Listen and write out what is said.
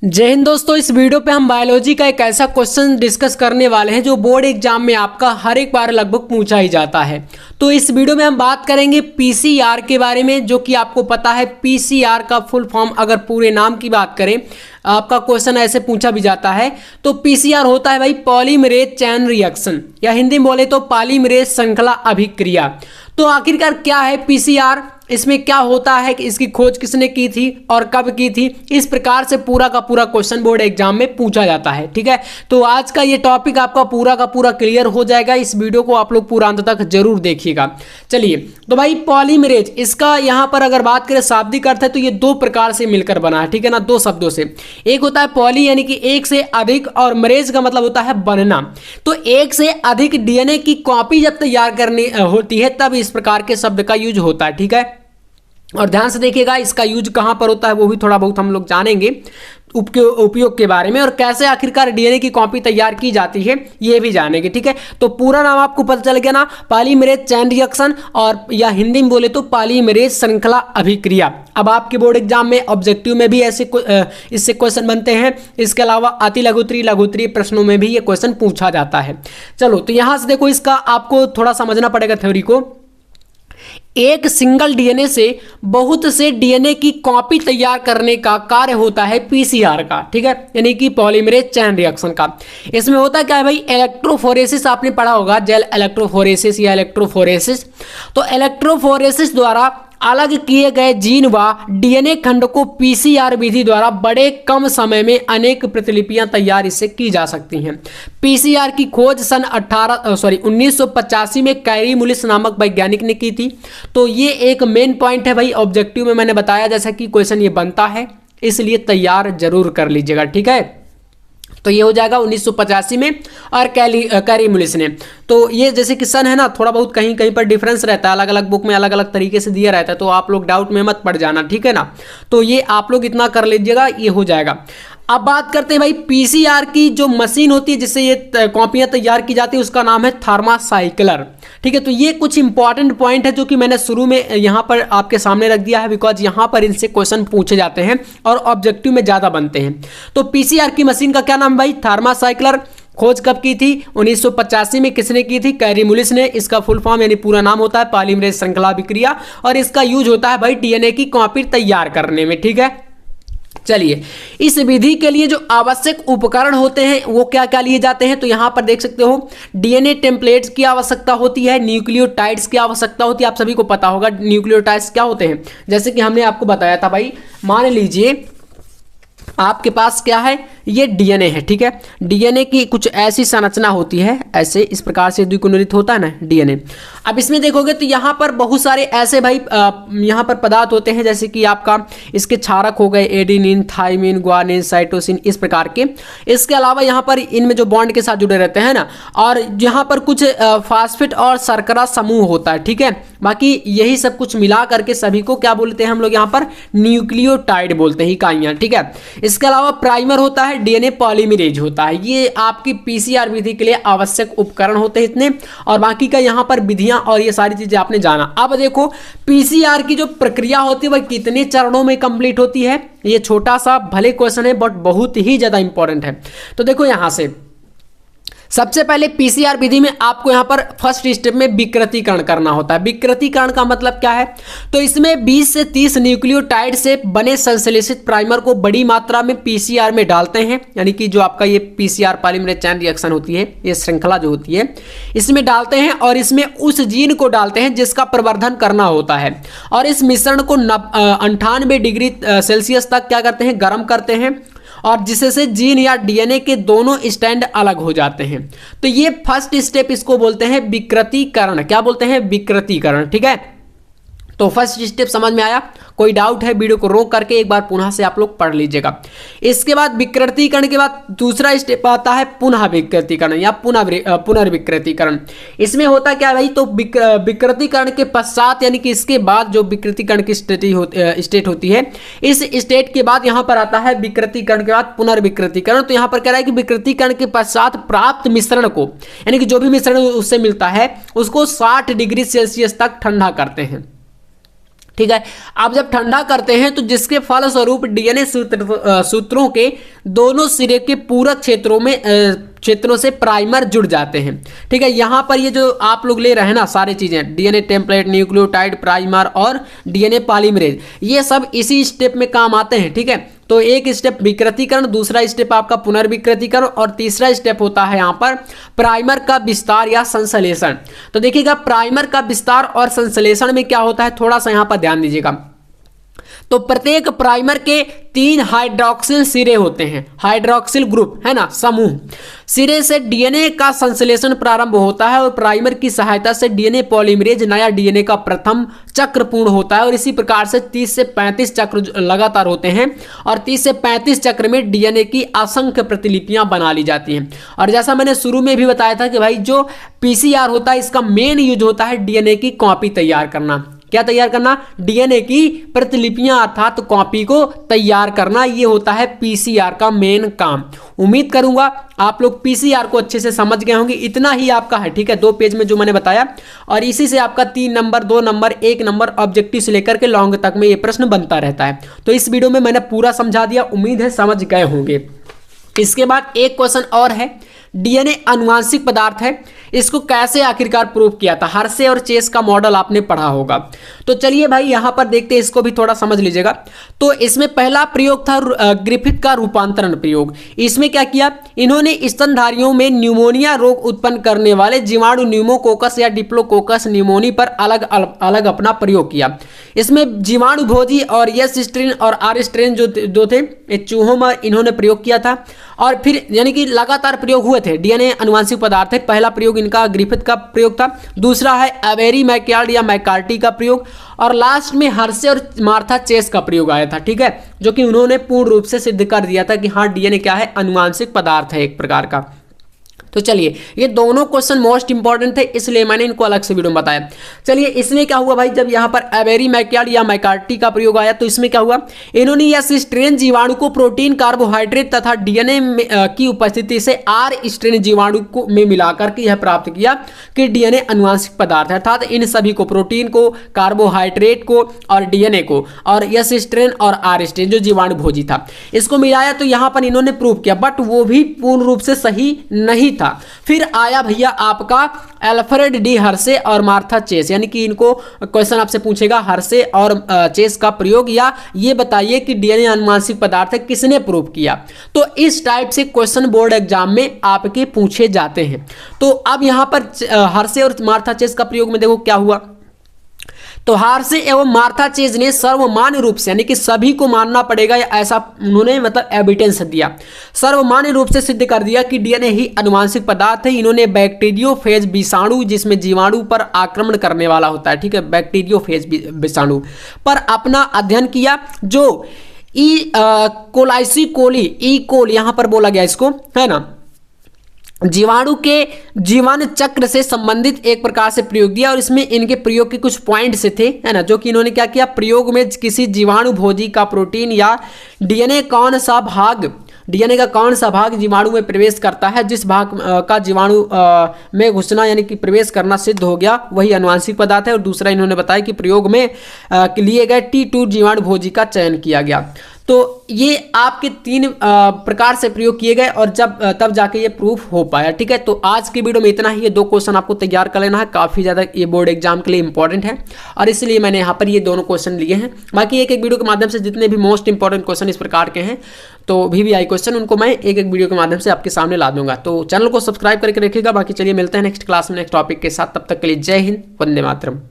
जय हिंद दोस्तों। इस वीडियो पे हम बायोलॉजी का एक ऐसा क्वेश्चन डिस्कस करने वाले हैं जो बोर्ड एग्जाम में आपका हर एक बार लगभग पूछा ही जाता है। तो इस वीडियो में हम बात करेंगे पीसीआर के बारे में, जो कि आपको पता है पीसीआर का फुल फॉर्म अगर पूरे नाम की बात करें, आपका क्वेश्चन ऐसे पूछा भी जाता है तो पीसीआर होता है भाई पॉलीमरेज चैन रिएक्शन, या हिंदी में बोले तो पॉलीमरेज श्रृंखला अभिक्रिया। तो आखिरकार क्या है पीसीआर, इसमें क्या होता है, कि इसकी खोज किसने की थी और कब की थी, इस प्रकार से पूरा का पूरा क्वेश्चन बोर्ड एग्जाम में पूछा जाता है। ठीक है, तो आज का ये टॉपिक आपका पूरा का पूरा क्लियर हो जाएगा। इस वीडियो को आप लोग पूरा अंत तक जरूर देखिएगा। चलिए, तो भाई पॉलीमरेज, इसका यहाँ पर अगर बात करें शाब्दिक अर्थ है तो ये दो प्रकार से मिलकर बना है। ठीक है ना, दो शब्दों से। एक होता है पॉली यानी कि एक से अधिक, और मरेज का मतलब होता है बनना। तो एक से अधिक डीएनए की कॉपी जब तैयार करनी होती है तब इस प्रकार के शब्द का यूज होता है। ठीक है, और ध्यान से देखिएगा इसका यूज कहां पर होता है वो भी थोड़ा बहुत हम लोग जानेंगे, उपयोग के बारे में, और कैसे आखिरकार डीएनए की कॉपी तैयार की जाती है ये भी जानेंगे। ठीक है, तो पूरा नाम आपको पता चल गया ना, पॉलीमरेज चैन रिएक्शन, और या हिंदी में बोले तो पॉलीमरेज श्रृंखला अभिक्रिया। अब आपके बोर्ड एग्जाम में ऑब्जेक्टिव में भी ऐसे इससे क्वेश्चन बनते हैं। इसके अलावा अति लघुत्तरीय प्रश्नों में भी ये क्वेश्चन पूछा जाता है। चलो, तो यहां से देखो, इसका आपको थोड़ा समझना पड़ेगा थ्योरी को। एक सिंगल डीएनए से बहुत से डीएनए की कॉपी तैयार करने का कार्य होता है पीसीआर का। ठीक है, यानी कि पॉलीमरेज चैन रिएक्शन का। इसमें होता क्या है भाई, इलेक्ट्रोफोरेसिस आपने पढ़ा होगा, जेल इलेक्ट्रोफोरेसिस या इलेक्ट्रोफोरेसिस। तो इलेक्ट्रोफोरेसिस द्वारा अलग किए गए जीन व डीएनए खंड को पीसीआर विधि द्वारा बड़े कम समय में अनेक प्रतिलिपियां तैयार इससे की जा सकती हैं। पीसीआर की खोज सन 1985 में कैरी मुलिस नामक वैज्ञानिक ने की थी। तो ये एक मेन पॉइंट है भाई, ऑब्जेक्टिव में मैंने बताया जैसा कि क्वेश्चन ये बनता है, इसलिए तैयार जरूर कर लीजिएगा। ठीक है, तो ये हो जाएगा 1985 में, और कैरी मुलिस ने। तो ये जैसे कि सन है ना, थोड़ा बहुत कहीं कहीं पर डिफरेंस रहता है, अलग अलग बुक में अलग अलग तरीके से दिया रहता है, तो आप लोग डाउट में मत पड़ जाना। ठीक है ना, तो ये आप लोग इतना कर लीजिएगा, ये हो जाएगा। अब बात करते हैं भाई पीसीआर की जो मशीन होती है जिससे ये कॉपियां तैयार की जाती है, उसका नाम है थर्मासाइक्लर। ठीक है, तो ये कुछ इंपॉर्टेंट पॉइंट है जो कि मैंने शुरू में यहाँ पर आपके सामने रख दिया है, बिकॉज यहाँ पर इनसे क्वेश्चन पूछे जाते हैं और ऑब्जेक्टिव में ज़्यादा बनते हैं। तो पीसीआर की मशीन का क्या नाम भाई, थर्मासाइक्लर। खोज कब की थी, 1985 में। किसने की थी, कैरी मुलिस ने। इसका फुल फॉर्म यानी पूरा नाम होता है पॉलीमरेज श्रृंखला अभिक्रिया, और इसका यूज होता है भाई डीएनए की कॉपी तैयार करने में। ठीक है, चलिए, इस विधि के लिए जो आवश्यक उपकरण होते हैं वो क्या क्या लिए जाते हैं, तो यहां पर देख सकते हो डीएनए टेम्पलेट्स की आवश्यकता होती है, न्यूक्लियोटाइड्स की आवश्यकता होती है। आप सभी को पता होगा न्यूक्लियोटाइड्स क्या होते हैं, जैसे कि हमने आपको बताया था भाई। मान लीजिए आपके पास क्या है, ये डीएनए है। ठीक है, डीएनए की कुछ ऐसी संरचना होती है, ऐसे इस प्रकार से द्विकुंडलित होता है ना डीएनए। अब इसमें देखोगे तो यहाँ पर बहुत सारे ऐसे भाई यहाँ पर पदार्थ होते हैं, जैसे कि आपका इसके क्षारक हो गए, एडेनिन, थाइमिन, ग्वानिन, साइटोसिन, इस प्रकार के। इसके अलावा यहाँ पर इनमें जो बॉन्ड के साथ जुड़े रहते हैं ना, और यहाँ पर कुछ फास्फेट और शर्करा समूह होता है। ठीक है, बाकी यही सब कुछ मिला करके सभी को क्या बोलते हैं हम लोग, यहाँ पर न्यूक्लियोटाइड बोलते हैं, इकाइयाँ। ठीक है, इसके अलावा प्राइमर होता है, डीएनए पॉलीमरेज होता है। ये आपकी पीसीआर विधि के लिए आवश्यक उपकरण होते हैं इतने, और बाकी का यहाँ पर विधियां और ये सारी चीजें आपने जाना। अब देखो पीसीआर की जो प्रक्रिया होती है वह कितने चरणों में कंप्लीट होती है। ये छोटा सा भले क्वेश्चन है बट बहुत ही ज्यादा इंपॉर्टेंट है। तो देखो यहां से सबसे पहले पीसीआर विधि में आपको यहां पर फर्स्ट स्टेप में विकृतीकरण करना होता है। विकृतीकरण का मतलब क्या है, तो इसमें 20 से 30 न्यूक्लियोटाइड से बने संश्लेषित प्राइमर को बड़ी मात्रा में पीसीआर में डालते हैं, यानी कि जो आपका ये पीसीआर पॉलीमरेज चैन रिएक्शन होती है, ये श्रृंखला जो होती है इसमें डालते हैं, और इसमें उस जीन को डालते हैं जिसका प्रवर्धन करना होता है, और इस मिश्रण को 98 डिग्री सेल्सियस तक क्या करते हैं, गर्म करते हैं, और जिससे जीन या डीएनए के दोनों स्टैंड अलग हो जाते हैं। तो ये फर्स्ट स्टेप, इसको बोलते हैं विकृतीकरण। क्या बोलते हैं, विकृतीकरण। ठीक है, तो फर्स्ट स्टेप समझ में आया। कोई डाउट है वीडियो को रोक करके एक बार पुनः से आप लोग पढ़ लीजिएगा। इसके बाद विकृतीकरण के बाद दूसरा स्टेप आता है पुनः विकृतीकरण या पुनर्विकृतीकरण। इसमें होता क्या है भाई, तो विकृतीकरण के पश्चात यानी कि इसके बाद जो विकृतीकरण की स्टेट होती है, इस स्टेट के बाद यहाँ पर आता है विकृतीकरण के बाद पुनर्विकृतीकरण। तो यहाँ पर कह रहा है कि विकृतीकरण के पश्चात प्राप्त मिश्रण को, यानी कि जो भी मिश्रण उससे मिलता है उसको 60 डिग्री सेल्सियस तक ठंडा करते हैं। ठीक है। आप जब ठंडा करते हैं तो जिसके फलस्वरूप डीएनए सूत्रों के दोनों सिरे के पूरक क्षेत्रों से प्राइमर जुड़ जाते हैं। ठीक है, यहाँ पर ये जो आप लोग ले रहे हैं ना सारी चीजें, डीएनए टेम्पलेट, न्यूक्लियोटाइड, प्राइमर और डीएनए पॉलीमरेज, ये सब इसी स्टेप में काम आते हैं। ठीक है, तो एक स्टेप विकृतीकरण, दूसरा स्टेप आपका पुनर्विकृतीकरण और तीसरा स्टेप होता है यहाँ पर प्राइमर का विस्तार या संश्लेषण। तो देखिएगा प्राइमर का विस्तार और संश्लेषण में क्या होता है, थोड़ा सा यहाँ पर ध्यान दीजिएगा। तो प्रत्येक प्राइमर के 3 हाइड्रोक्सिल सिरे होते हैं, हाइड्रोक्सिल ग्रुप है ना, समूह। सिरे से डीएनए का संश्लेषण प्रारंभ होता है और प्राइमर की सहायता से डीएनए पॉलीमरेज नया डीएनए का प्रथम चक्र पूर्ण होता है और इसी प्रकार से 30 से 35 चक्र लगातार होते हैं और 30 से 35 चक्र में डीएनए की असंख्य प्रतिलिपियां बना ली जाती हैं। और जैसा मैंने शुरू में भी बताया था कि भाई जो पीसीआर होता है इसका मेन यूज होता है डीएनए की कॉपी तैयार करना। क्या तैयार करना, डीएनए की प्रतिलिपियां अर्थात कॉपी को तैयार करना, ये होता है पीसीआर का मेन काम। उम्मीद करूंगा आप लोग पीसीआर को अच्छे से समझ गए होंगे। इतना ही आपका है, ठीक है, 2 पेज में जो मैंने बताया, और इसी से आपका 3 नंबर, 2 नंबर, 1 नंबर ऑब्जेक्टिव से लेकर के लॉन्ग तक में ये प्रश्न बनता रहता है। तो इस वीडियो में मैंने पूरा समझा दिया, उम्मीद है समझ गए होंगे। इसके बाद एक क्वेश्चन और है, डीएनए अनुवांशिक पदार्थ है, इसको कैसे आखिरकार प्रूव किया था। हर्शे और चेस का मॉडल आपने पढ़ा होगा। तो चलिए भाई यहां पर देखते हैं, इसको भी थोड़ा समझ लीजिएगा। तो इसमें पहला प्रयोग था ग्रिफिथ का रूपांतरण प्रयोग। इसमें क्या किया, इन्होंने स्तनधारियों में न्यूमोनिया रोग उत्पन्न करने वाले जीवाणु न्यूमोकोकस या डिप्लोकोकस न्यूमोनी पर अलग अलग अपना प्रयोग किया। इसमें जीवाणु भोजी और यस स्ट्रेन और आर स्ट्रेन जो थे चूहों में इन्होंने प्रयोग किया था और फिर यानी कि लगातार प्रयोग हुए थे। डीएनए अनुवांशिक पदार्थ है, पहला प्रयोग इनका ग्रिफिथ का प्रयोग था, दूसरा है एवेरी मैकयार्ड या मैकार्टी का प्रयोग, और लास्ट में हर्शे और मार्था चेस का प्रयोग आया था। ठीक है, जो कि उन्होंने पूर्ण रूप से सिद्ध कर दिया था कि हाँ डीएनए क्या है, अनुवांशिक पदार्थ है एक प्रकार का। तो चलिए ये दोनों क्वेश्चन मोस्ट इंपॉर्टेंट थे, इसलिए मैंने इनको अलग से वीडियो में बताया। चलिए इसमें क्या हुआ भाई, जब यहाँ पर एवेरी मैकयार्ड या मैकार्टी का प्रयोग आया तो इसमें क्या हुआ, इन्होंने यह स्ट्रेन जीवाणु को प्रोटीन, कार्बोहाइड्रेट तथा डीएनए की उपस्थिति से आर स्ट्रेन जीवाणु को में मिलाकर के यह प्राप्त किया कि डीएनए अनुवांशिक पदार्थ है, अर्थात इन सभी को, प्रोटीन को, कार्बोहाइड्रेट को और डीएनए को, और यस स्ट्रेन और आर स्ट्रेन जो जीवाणु भोजी था, इसको मिलाया तो यहाँ पर इन्होंने प्रूव किया, बट वो भी पूर्ण रूप से सही नहीं था। फिर आया भैया आपका अल्फ्रेड डी हर्शे और मार्था चेस, यानी कि इनको क्वेश्चन आपसे पूछेगा हर्शे और चेस का प्रयोग, या ये बताइए कि डीएनए अनुवांशिक पदार्थ है, किसने प्रूव किया। तो इस टाइप से क्वेश्चन बोर्ड एग्जाम में आपके पूछे जाते हैं। तो अब यहां पर हर्शे और मार्था चेस का प्रयोग में देखो क्या हुआ। तो हर्शे एवं मार्था चेस ने सर्वमान्य रूप से, यानी कि सभी को मानना पड़ेगा, ऐसा उन्होंने मतलब एविडेंस दिया, सर्वमान्य रूप से सिद्ध कर दिया कि डीएनए ही अनुवांशिक पदार्थ है। इन्होंने बैक्टीरियोफेज विषाणु, जिसमें जीवाणु पर आक्रमण करने वाला होता है, ठीक है, बैक्टीरियोफेज विषाणु पर अपना अध्ययन किया, जो कोलाइसी कोली, ई कोल यहां पर बोला गया इसको, है ना, जीवाणु के जीवन चक्र से संबंधित एक प्रकार से प्रयोग दिया। और इसमें इनके प्रयोग के कुछ पॉइंट से थे, है ना, जो कि इन्होंने क्या किया, प्रयोग में किसी जीवाणु भोजी का प्रोटीन या डीएनए का कौन सा भाग जीवाणु में प्रवेश करता है, जिस भाग का जीवाणु में घुसना यानी कि प्रवेश करना सिद्ध हो गया वही अनुवांशिक पदार्थ है। और दूसरा इन्होंने बताया कि प्रयोग में लिए गए T2 जीवाणु भोजी का चयन किया गया। तो ये आपके 3 प्रकार से प्रयोग किए गए और तब जाके ये प्रूफ हो पाया। ठीक है, तो आज की वीडियो में इतना ही। ये 2 क्वेश्चन आपको तैयार कर लेना है, काफ़ी ज़्यादा ये बोर्ड एग्जाम के लिए इंपॉर्टेंट है और इसलिए मैंने यहाँ पर ये दोनों क्वेश्चन लिए हैं। बाकी एक वीडियो के माध्यम से जितने भी मोस्ट इंपॉर्टेंट क्वेश्चन इस प्रकार के हैं, तो VVI क्वेश्चन, उनको मैं एक वीडियो के माध्यम से आपके सामने ला दूंगा। तो चैनल को सब्सक्राइब करके रखिएगा। बाकी चलिए मिलते हैं नेक्स्ट क्लास में नेक्स्ट टॉपिक के साथ, तब तक के लिए जय हिंद, वंदे मातरम।